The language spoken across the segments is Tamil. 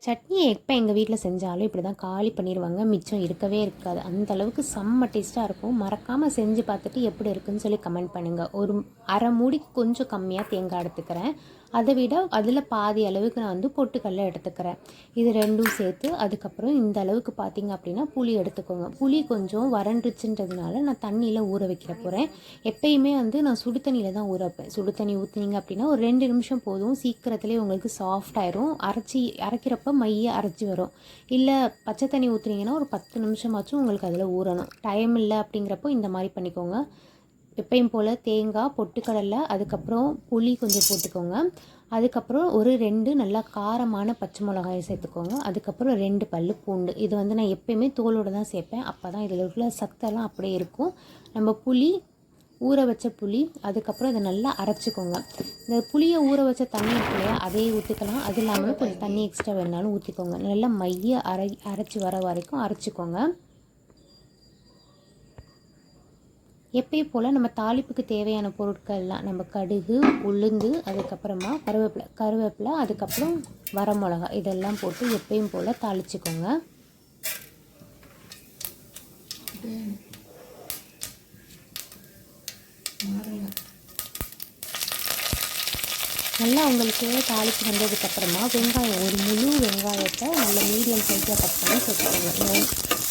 சட்னி எப்போ எங்கள் வீட்டில் செஞ்சாலும் இப்படி தான் காலி பண்ணிடுவாங்க, மிச்சம் இருக்கவே இருக்காது. அந்த அளவுக்கு செம்ம டேஸ்ட்டாக இருக்கும். மறக்காமல் செஞ்சு பார்த்துட்டு எப்படி இருக்குன்னு சொல்லி கமெண்ட் பண்ணுங்கள். ஒரு அரை மூடிக்கு கொஞ்சம் கம்மியாக தேங்காய் எடுத்துக்கிறேன். அதை விட அதில் பாதி அளவுக்கு நான் வந்து பொட்டுக்கடலை எடுத்துக்கிறேன். இது ரெண்டும் சேர்த்து அதுக்கப்புறம் இந்த அளவுக்கு பார்த்திங்க அப்படின்னா புளி எடுத்துக்கோங்க. புளி கொஞ்சம் வறண்டுச்சுன்றதுனால நான் தண்ணியில் ஊற வைக்கிற போகிறேன். எப்பயுமே வந்து நான் சுடு தண்ணியில் தான் ஊற வைப்பேன். சுடு தண்ணி ஊற்றினீங்க அப்படின்னா ஒரு 2 நிமிஷம் போதும், சீக்கிரத்துலேயே உங்களுக்கு சாஃப்டாயிரும். அரைக்கிறப்ப மைய அரைச்சி வரும். இல்லை பச்சை தண்ணி ஊற்றுனீங்கன்னா ஒரு 10 நிமிஷமாச்சும் உங்களுக்கு அதில் ஊறணும். டைம் இல்லை அப்படிங்கிறப்போ இந்த மாதிரி பண்ணிக்கோங்க. எப்பயும் போல் தேங்காய், பொட்டுக்கடலை, அதுக்கப்புறம் புளி கொஞ்சம் போட்டுக்கோங்க. அதுக்கப்புறம் ஒரு 2 நல்லா காரமான பச்சை மிளகாயை சேர்த்துக்கோங்க. அதுக்கப்புறம் 2 பல் பூண்டு. இது வந்து நான் எப்பயுமே தோலோடு தான் சேர்ப்பேன். அப்போ தான் இதில் உள்ள சத்தெல்லாம் அப்படியே இருக்கும். நம்ம புளி, ஊற வச்ச புளி, அதுக்கப்புறம் இதை நல்லா அரைச்சிக்கோங்க. இந்த புளியை ஊற வச்ச தண்ணி இருக்கு இல்லையா, அதையே ஊற்றிக்கலாம். அது இல்லாமல் கொஞ்சம் தண்ணி எக்ஸ்ட்ரா வேணாலும் ஊற்றிக்கோங்க. நல்லா மைய அரைச்சி வர வரைக்கும் அரைச்சிக்கோங்க. எப்பயும் போல் நம்ம தாளிப்புக்கு தேவையான பொருட்கள்லாம் நம்ம கடுகு, உளுந்து, அதுக்கப்புறமா கருவேப்பிலை, அதுக்கப்புறம் வரமிளகா இதெல்லாம் போட்டு எப்பயும் போல் தாளிச்சிக்கோங்க. நல்லா உங்களுக்கு தாளித்து வந்ததுக்கப்புறமா வெங்காயம், ஒரு முழு வெங்காயத்தை நல்ல மீடியம் சைஸாக கட் பண்ணி சேர்த்துக்கோங்க.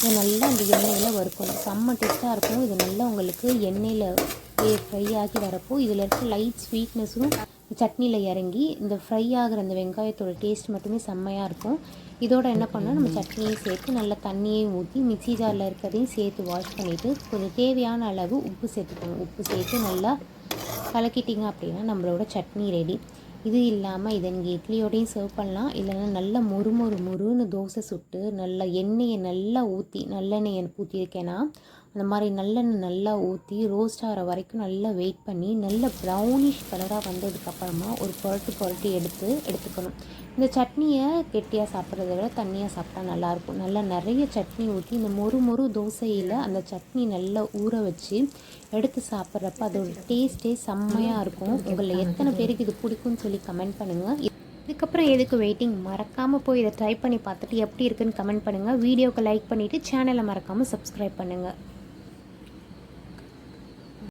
இது நல்லா அந்த எண்ணெயில் வறுக்கணும். செம்ம டேஸ்ட்டாக இருக்கும். இது நல்லா உங்களுக்கு எண்ணெயில் ஃப்ரை ஆகி வரப்போ இதில் இருக்க லைட் ஸ்வீட்னஸும் சட்னியில் இறங்கி இந்த ஃப்ரை ஆகிற அந்த வெங்காயத்தோட டேஸ்ட் மட்டுமே செம்மையாக இருக்கும். இதோட என்ன பண்ணால் நம்ம சட்னியை சேர்த்து நல்லா தண்ணியையும் ஊற்றி மிக்ஸி ஜாரில் இருக்கிறதையும் சேர்த்து வாஷ் பண்ணிவிட்டு கொஞ்சம் தேவையான அளவு உப்பு சேர்த்துக்கோங்க. உப்பு சேர்த்து நல்லா கலக்கிட்டிங்க அப்படின்னா நம்மளோட சட்னி ரெடி. இது இல்லாமல் இதை நீங்கள் இட்லியோடையும் சர்வ் பண்ணலாம். இல்லைன்னா நல்லா மொறுன்னு தோசை சுட்டு நல்லா எண்ணெயை நல்லா ஊற்றி, நல்லெண்ணெயை ஊற்றியிருக்கேன்னா அந்த மாதிரி நல்லெண்ணெய் நல்லா ஊற்றி ரோஸ்ட் ஆகிற வரைக்கும் நல்லா வெயிட் பண்ணி நல்ல ப்ரௌனிஷ் கலராக வந்ததுக்கப்புறமா ஒரு புரட்டி எடுத்துக்கணும். இந்த சட்னியை கெட்டியாக சாப்பிட்றத விட தண்ணியாக சாப்பிட்டா நல்லாயிருக்கும். நல்லா நிறைய சட்னி ஊற்றி இந்த மொறு தோசையில் அந்த சட்னி நல்லா ஊற வச்சு எடுத்து சாப்பிட்றப்ப அதோட டேஸ்ட்டே செம்மையாக இருக்கும். உங்களில் எத்தனை பேருக்கு இது பிடிக்கும்னு சொல்லி கமெண்ட் பண்ணுங்கள். இதுக்கப்புறம் எதுக்கு வெயிட்டிங்? மறக்காமல் போய் இதை ட்ரை பண்ணி பார்த்துட்டு எப்படி இருக்குன்னு கமெண்ட் பண்ணுங்கள். வீடியோக்கு லைக் பண்ணிவிட்டு சேனலை மறக்காமல் சப்ஸ்கிரைப் பண்ணுங்கள்.